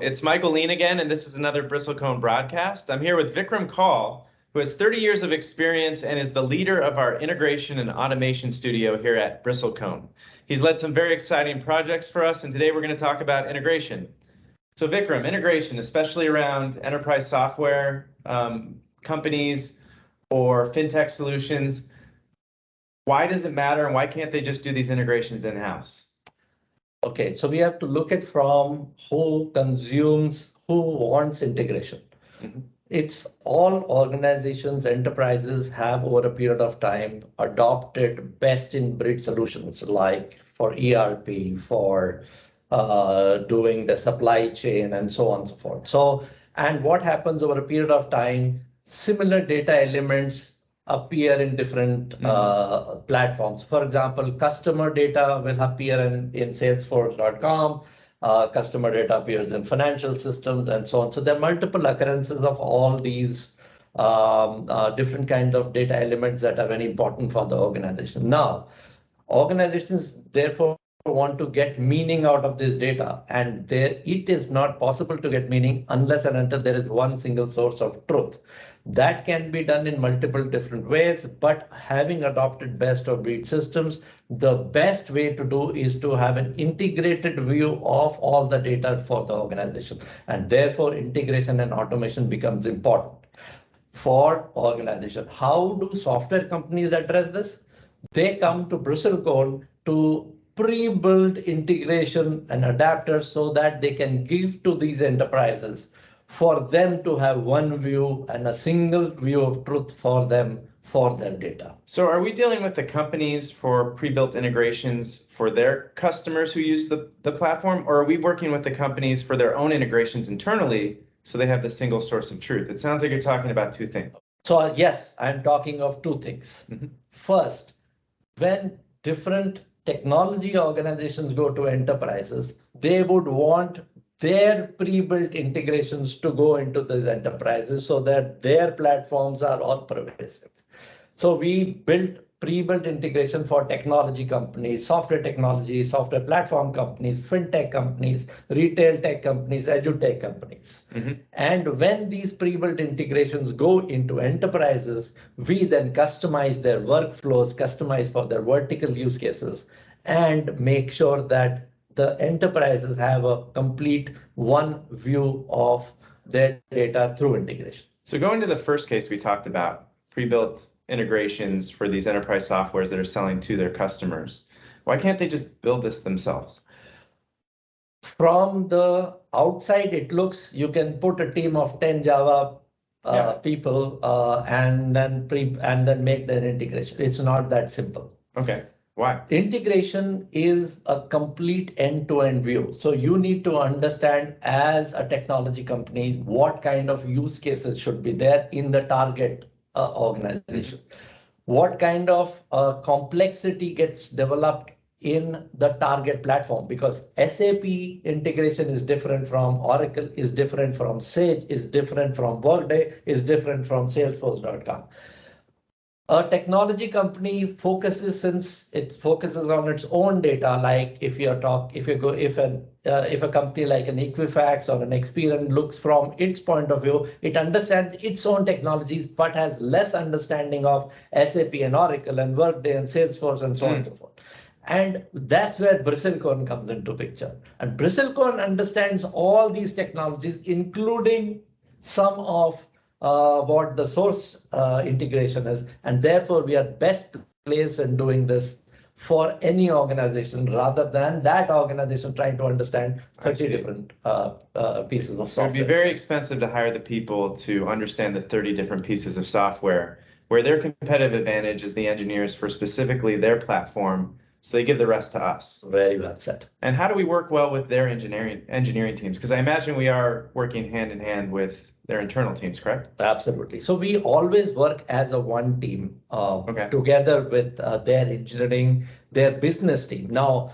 It's Michael Lean again, and this is another Bristlecone broadcast. I'm here with Vikram Kaul, who has 30 years of experience and is the leader of our integration and automation studio here at Bristlecone. He's led some very exciting projects for us, and today we're going to talk about integration. So Vikram, integration, especially around enterprise software companies or fintech solutions, why does it matter and why can't they just do these integrations in-house? Okay, so we have to look at from who consumes, who wants integration. Mm-hmm. It's all organizations, enterprises have over a period of time adopted best-in-breed solutions like for ERP, for doing the supply chain and so on and so forth. So, and what happens over a period of time, similar data elements appear in different platforms. For example, customer data will appear in Salesforce.com, customer data appears in financial systems and so on. So there are multiple occurrences of all these different kinds of data elements that are very important for the organization. Now, organizations therefore want to get meaning out of this data, and it is not possible to get meaning unless and until there is one single source of truth. That can be done in multiple different ways, but having adopted best of breed systems, the best way to do is to have an integrated view of all the data for the organization. And therefore, integration and automation becomes important for organization. How do software companies address this? They come to Bristlecone to pre-build integration and adapters so that they can give to these enterprises for them to have one view and a single view of truth for them for their data. So are we dealing with the companies for pre-built integrations for their customers who use the platform, or are we working with the companies for their own integrations internally so they have the single source of truth? It sounds like you're talking about two things. So yes, I'm talking of two things. Mm-hmm. First, when different technology organizations go to enterprises, they would want their pre-built integrations to go into these enterprises so that their platforms are all pervasive. So we built pre-built integration for technology companies, software technology, software platform companies, fintech companies, retail tech companies, edutech companies. Mm-hmm. And when these pre-built integrations go into enterprises, we then customize their workflows, customize for their vertical use cases, and make sure that the enterprises have a complete one view of their data through integration. So going to the first case we talked about, pre-built integrations for these enterprise softwares that are selling to their customers, why can't they just build this themselves? From the outside, it looks you can put a team of 10 Java people and then make their integration. It's not that simple. Okay. Why? Integration is a complete end-to-end view. So you need to understand as a technology company what kind of use cases should be there in the target organization. What kind of complexity gets developed in the target platform, because SAP integration is different from Oracle, is different from Sage, is different from Workday, is different from Salesforce.com. A technology company focuses, since it focuses on its own data, like if a company like an Equifax or an Experian looks from its point of view, it understands its own technologies, but has less understanding of SAP and Oracle and Workday and Salesforce and so on and so forth. And that's where Bristlecone comes into picture. And Bristlecone understands all these technologies, including some of what the source integration is, and therefore we are best placed in doing this for any organization rather than that organization trying to understand 30 different pieces of software. It would be very expensive to hire the people to understand the 30 different pieces of software, where their competitive advantage is the engineers for specifically their platform, so they give the rest to us. Very well said. And how do we work well with their engineering teams? Because I imagine we are working hand in hand with their internal teams, correct? Absolutely. So we always work as a one team together with their engineering, their business team. Now,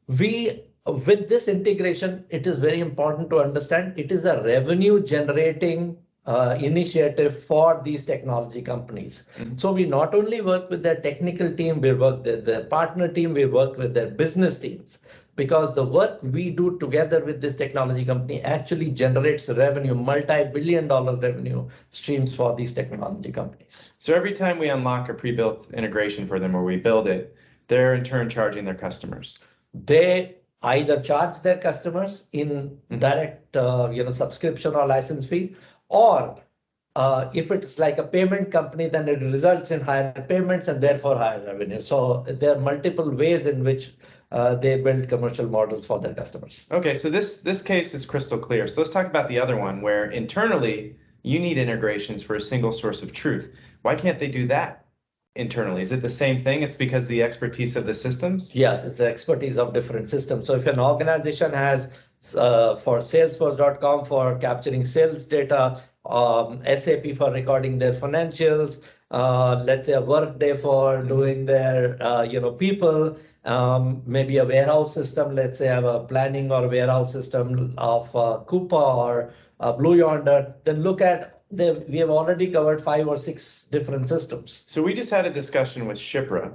with this integration, it is very important to understand it is a revenue generating initiative for these technology companies. Mm-hmm. So we not only work with their technical team, we work with their partner team, we work with their business teams. because the work we do together with this technology company actually generates revenue, multi-billion-dollar revenue streams for these technology companies. So every time we unlock a pre-built integration for them or we build it, they're in turn charging their customers. They either charge their customers in direct subscription or license fees, or if it's like a payment company, then it results in higher payments and therefore higher revenue. So there are multiple ways in which they build commercial models for their customers. Okay, so this case is crystal clear. So let's talk about the other one where internally you need integrations for a single source of truth. Why can't they do that internally? Is it the same thing? It's because the expertise of the systems? Yes, it's the expertise of different systems. So if an organization has for Salesforce.com for capturing sales data, SAP for recording their financials, let's say a Workday for doing their people, maybe a warehouse system, let's say I have a planning or warehouse system of Coupa or Blue Yonder, then look at we have already covered 5 or 6 different systems. So we just had a discussion with Shipra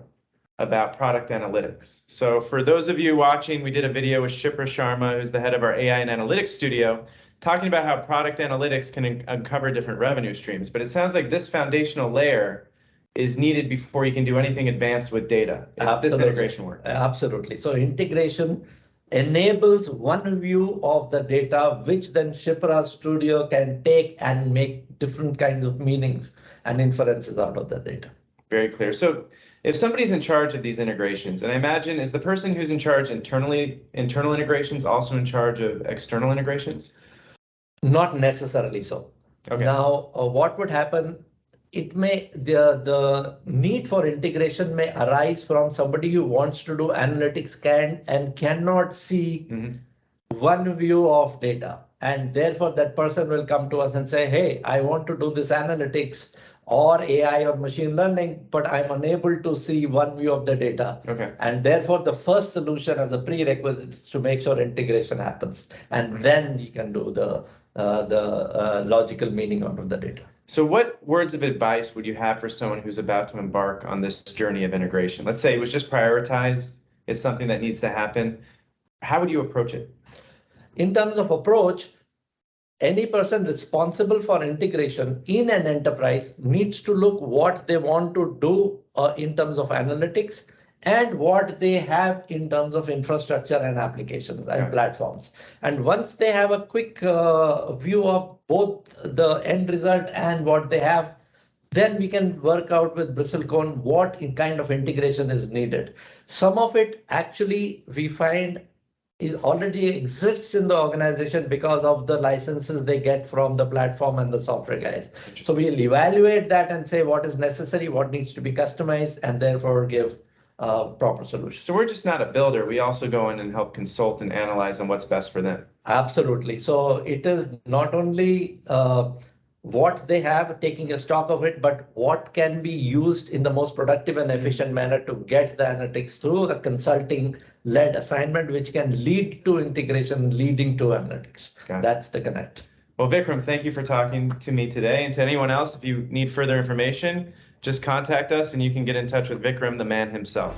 about product analytics. So for those of you watching, we did a video with Shipra Sharma, who's the head of our AI and analytics studio, talking about how product analytics can uncover different revenue streams. But it sounds like this foundational layer is needed before you can do anything advanced with data. This integration work. Absolutely. So integration enables one view of the data, which then Shipra Studio can take and make different kinds of meanings and inferences out of the data. Very clear. So if somebody's in charge of these integrations, and I imagine, is the person who's in charge internal integrations also in charge of external integrations? Not necessarily so. Okay. Now, what would happen? It may the need for integration may arise from somebody who wants to do analytics and cannot see one view of data, and therefore that person will come to us and say, "Hey, I want to do this analytics or AI or machine learning, but I'm unable to see one view of the data." Okay. And therefore, the first solution as a prerequisite is to make sure integration happens, and then you can do the logical meaning out of the data. So what words of advice would you have for someone who's about to embark on this journey of integration? Let's say it was just prioritized, it's something that needs to happen. How would you approach it? In terms of approach, any person responsible for integration in an enterprise needs to look what they want to do in terms of analytics and what they have in terms of infrastructure and applications and platforms. And once they have a quick view of both the end result and what they have, then we can work out with Bristlecone what kind of integration is needed. Some of it actually we find is already exists in the organization because of the licenses they get from the platform and the software guys. So we'll evaluate that and say what is necessary, what needs to be customized, and therefore give proper solutions. So we're just not a builder. We also go in and help consult and analyze on what's best for them. Absolutely. So it is not only what they have, taking a stock of it, but what can be used in the most productive and efficient manner to get the analytics through a consulting-led assignment, which can lead to integration, leading to analytics. That's the connect. Well, Vikram, thank you for talking to me today. And to anyone else, if you need further information, just contact us and you can get in touch with Vikram, the man himself.